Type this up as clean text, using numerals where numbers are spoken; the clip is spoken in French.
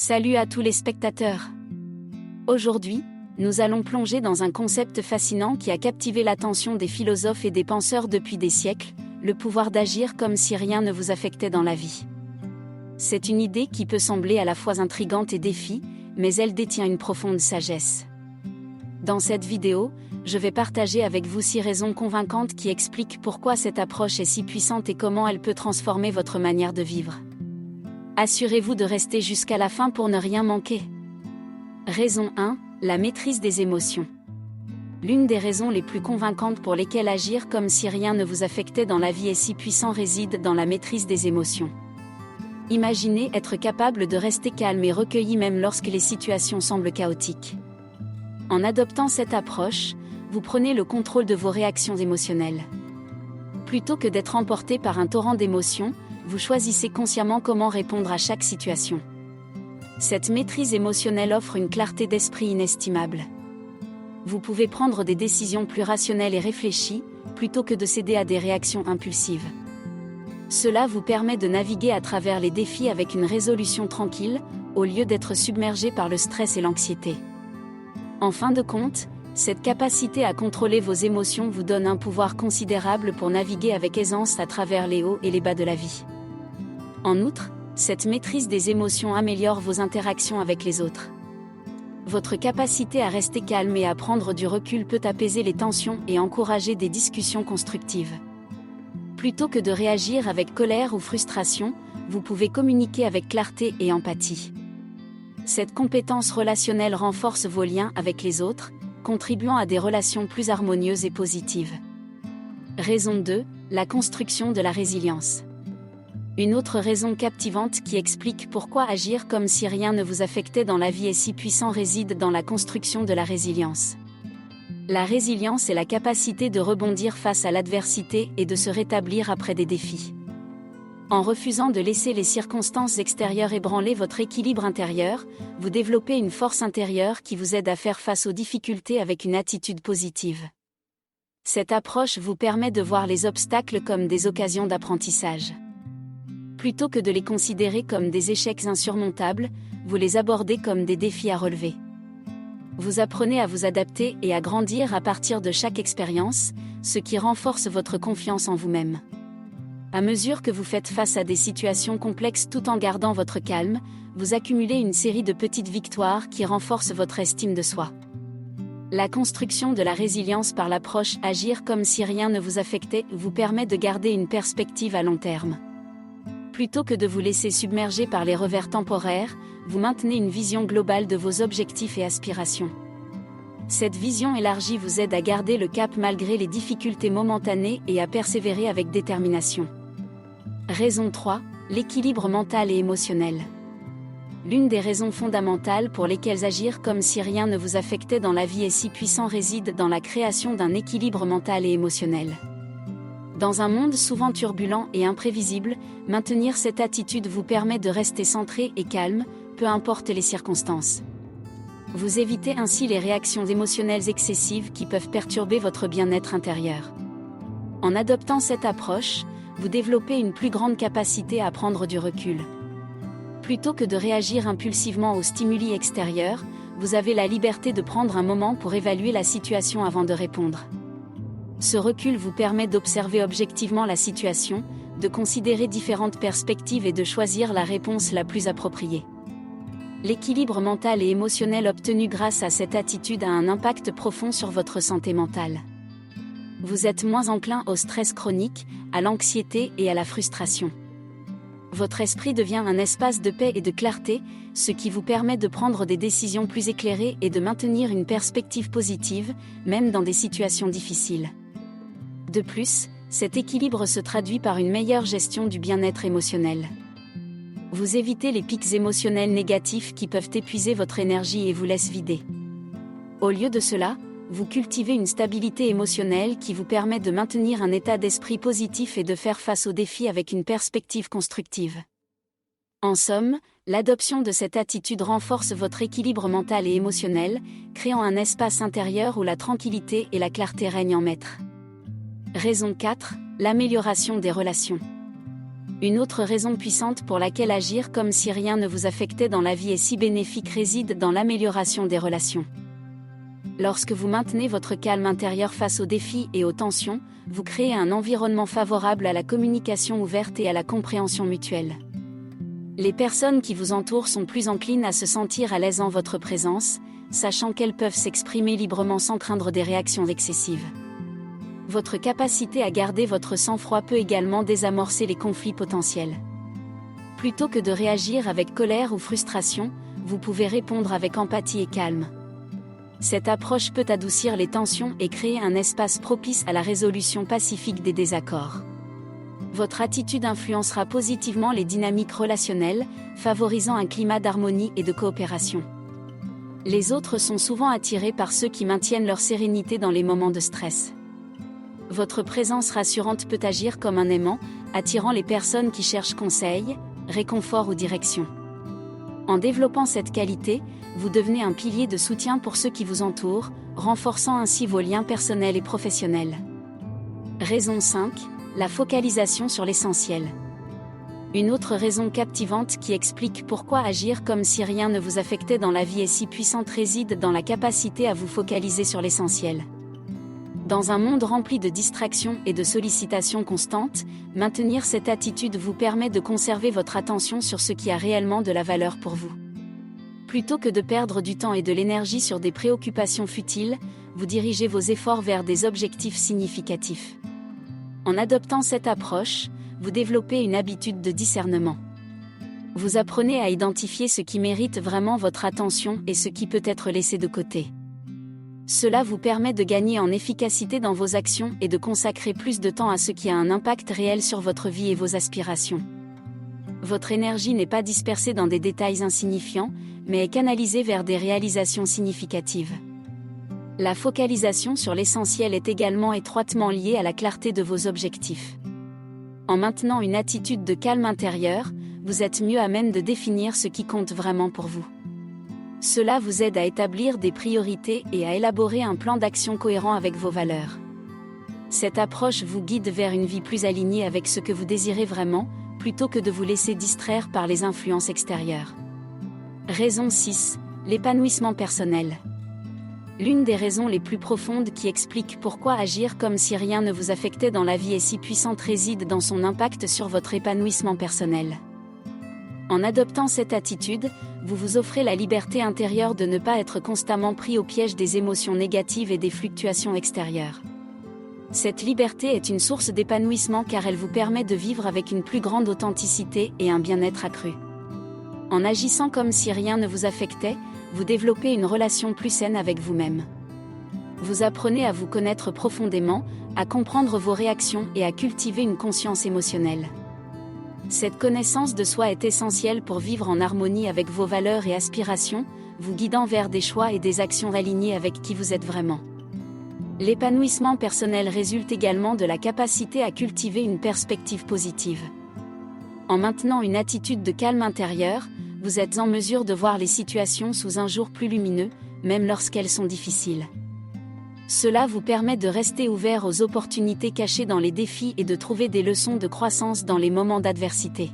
Salut à tous les spectateurs. Aujourd'hui, nous allons plonger dans un concept fascinant qui a captivé l'attention des philosophes et des penseurs depuis des siècles, le pouvoir d'agir comme si rien ne vous affectait dans la vie. C'est une idée qui peut sembler à la fois intrigante et défi, mais elle détient une profonde sagesse. Dans cette vidéo, je vais partager avec vous 6 raisons convaincantes qui expliquent pourquoi cette approche est si puissante et comment elle peut transformer votre manière de vivre. Assurez-vous de rester jusqu'à la fin pour ne rien manquer. Raison 1, la maîtrise des émotions. L'une des raisons les plus convaincantes pour lesquelles agir comme si rien ne vous affectait dans la vie est si puissant réside dans la maîtrise des émotions. Imaginez être capable de rester calme et recueilli même lorsque les situations semblent chaotiques. En adoptant cette approche, vous prenez le contrôle de vos réactions émotionnelles. Plutôt que d'être emporté par un torrent d'émotions, vous choisissez consciemment comment répondre à chaque situation. Cette maîtrise émotionnelle offre une clarté d'esprit inestimable. Vous pouvez prendre des décisions plus rationnelles et réfléchies, plutôt que de céder à des réactions impulsives. Cela vous permet de naviguer à travers les défis avec une résolution tranquille, au lieu d'être submergé par le stress et l'anxiété. En fin de compte, cette capacité à contrôler vos émotions vous donne un pouvoir considérable pour naviguer avec aisance à travers les hauts et les bas de la vie. En outre, cette maîtrise des émotions améliore vos interactions avec les autres. Votre capacité à rester calme et à prendre du recul peut apaiser les tensions et encourager des discussions constructives. Plutôt que de réagir avec colère ou frustration, vous pouvez communiquer avec clarté et empathie. Cette compétence relationnelle renforce vos liens avec les autres, contribuant à des relations plus harmonieuses et positives. Raison 2, la construction de la résilience. Une autre raison captivante qui explique pourquoi agir comme si rien ne vous affectait dans la vie est si puissant réside dans la construction de la résilience. La résilience est la capacité de rebondir face à l'adversité et de se rétablir après des défis. En refusant de laisser les circonstances extérieures ébranler votre équilibre intérieur, vous développez une force intérieure qui vous aide à faire face aux difficultés avec une attitude positive. Cette approche vous permet de voir les obstacles comme des occasions d'apprentissage. Plutôt que de les considérer comme des échecs insurmontables, vous les abordez comme des défis à relever. Vous apprenez à vous adapter et à grandir à partir de chaque expérience, ce qui renforce votre confiance en vous-même. À mesure que vous faites face à des situations complexes tout en gardant votre calme, vous accumulez une série de petites victoires qui renforcent votre estime de soi. La construction de la résilience par l'approche agir comme si rien ne vous affectait vous permet de garder une perspective à long terme. Plutôt que de vous laisser submerger par les revers temporaires, vous maintenez une vision globale de vos objectifs et aspirations. Cette vision élargie vous aide à garder le cap malgré les difficultés momentanées et à persévérer avec détermination. Raison 3, l'équilibre mental et émotionnel. L'une des raisons fondamentales pour lesquelles agir comme si rien ne vous affectait dans la vie est si puissant réside dans la création d'un équilibre mental et émotionnel. Dans un monde souvent turbulent et imprévisible, maintenir cette attitude vous permet de rester centré et calme, peu importe les circonstances. Vous évitez ainsi les réactions émotionnelles excessives qui peuvent perturber votre bien-être intérieur. En adoptant cette approche, vous développez une plus grande capacité à prendre du recul. Plutôt que de réagir impulsivement aux stimuli extérieurs, vous avez la liberté de prendre un moment pour évaluer la situation avant de répondre. Ce recul vous permet d'observer objectivement la situation, de considérer différentes perspectives et de choisir la réponse la plus appropriée. L'équilibre mental et émotionnel obtenu grâce à cette attitude a un impact profond sur votre santé mentale. Vous êtes moins enclin au stress chronique, à l'anxiété et à la frustration. Votre esprit devient un espace de paix et de clarté, ce qui vous permet de prendre des décisions plus éclairées et de maintenir une perspective positive, même dans des situations difficiles. De plus, cet équilibre se traduit par une meilleure gestion du bien-être émotionnel. Vous évitez les pics émotionnels négatifs qui peuvent épuiser votre énergie et vous laissent vider. Au lieu de cela, vous cultivez une stabilité émotionnelle qui vous permet de maintenir un état d'esprit positif et de faire face aux défis avec une perspective constructive. En somme, l'adoption de cette attitude renforce votre équilibre mental et émotionnel, créant un espace intérieur où la tranquillité et la clarté règnent en maître. Raison 4, l'amélioration des relations. Une autre raison puissante pour laquelle agir comme si rien ne vous affectait dans la vie est si bénéfique réside dans l'amélioration des relations. Lorsque vous maintenez votre calme intérieur face aux défis et aux tensions, vous créez un environnement favorable à la communication ouverte et à la compréhension mutuelle. Les personnes qui vous entourent sont plus enclines à se sentir à l'aise en votre présence, sachant qu'elles peuvent s'exprimer librement sans craindre des réactions excessives. Votre capacité à garder votre sang-froid peut également désamorcer les conflits potentiels. Plutôt que de réagir avec colère ou frustration, vous pouvez répondre avec empathie et calme. Cette approche peut adoucir les tensions et créer un espace propice à la résolution pacifique des désaccords. Votre attitude influencera positivement les dynamiques relationnelles, favorisant un climat d'harmonie et de coopération. Les autres sont souvent attirés par ceux qui maintiennent leur sérénité dans les moments de stress. Votre présence rassurante peut agir comme un aimant, attirant les personnes qui cherchent conseil, réconfort ou direction. En développant cette qualité, vous devenez un pilier de soutien pour ceux qui vous entourent, renforçant ainsi vos liens personnels et professionnels. Raison 5. La focalisation sur l'essentiel. Une autre raison captivante qui explique pourquoi agir comme si rien ne vous affectait dans la vie est si puissante réside dans la capacité à vous focaliser sur l'essentiel. Dans un monde rempli de distractions et de sollicitations constantes, maintenir cette attitude vous permet de conserver votre attention sur ce qui a réellement de la valeur pour vous. Plutôt que de perdre du temps et de l'énergie sur des préoccupations futiles, vous dirigez vos efforts vers des objectifs significatifs. En adoptant cette approche, vous développez une habitude de discernement. Vous apprenez à identifier ce qui mérite vraiment votre attention et ce qui peut être laissé de côté. Cela vous permet de gagner en efficacité dans vos actions et de consacrer plus de temps à ce qui a un impact réel sur votre vie et vos aspirations. Votre énergie n'est pas dispersée dans des détails insignifiants, mais est canalisée vers des réalisations significatives. La focalisation sur l'essentiel est également étroitement liée à la clarté de vos objectifs. En maintenant une attitude de calme intérieur, vous êtes mieux à même de définir ce qui compte vraiment pour vous. Cela vous aide à établir des priorités et à élaborer un plan d'action cohérent avec vos valeurs. Cette approche vous guide vers une vie plus alignée avec ce que vous désirez vraiment, plutôt que de vous laisser distraire par les influences extérieures. Raison 6. L'épanouissement personnel. L'une des raisons les plus profondes qui explique pourquoi agir comme si rien ne vous affectait dans la vie est si puissante réside dans son impact sur votre épanouissement personnel. En adoptant cette attitude, vous vous offrez la liberté intérieure de ne pas être constamment pris au piège des émotions négatives et des fluctuations extérieures. Cette liberté est une source d'épanouissement car elle vous permet de vivre avec une plus grande authenticité et un bien-être accru. En agissant comme si rien ne vous affectait, vous développez une relation plus saine avec vous-même. Vous apprenez à vous connaître profondément, à comprendre vos réactions et à cultiver une conscience émotionnelle. Cette connaissance de soi est essentielle pour vivre en harmonie avec vos valeurs et aspirations, vous guidant vers des choix et des actions alignées avec qui vous êtes vraiment. L'épanouissement personnel résulte également de la capacité à cultiver une perspective positive. En maintenant une attitude de calme intérieur, vous êtes en mesure de voir les situations sous un jour plus lumineux, même lorsqu'elles sont difficiles. Cela vous permet de rester ouvert aux opportunités cachées dans les défis et de trouver des leçons de croissance dans les moments d'adversité.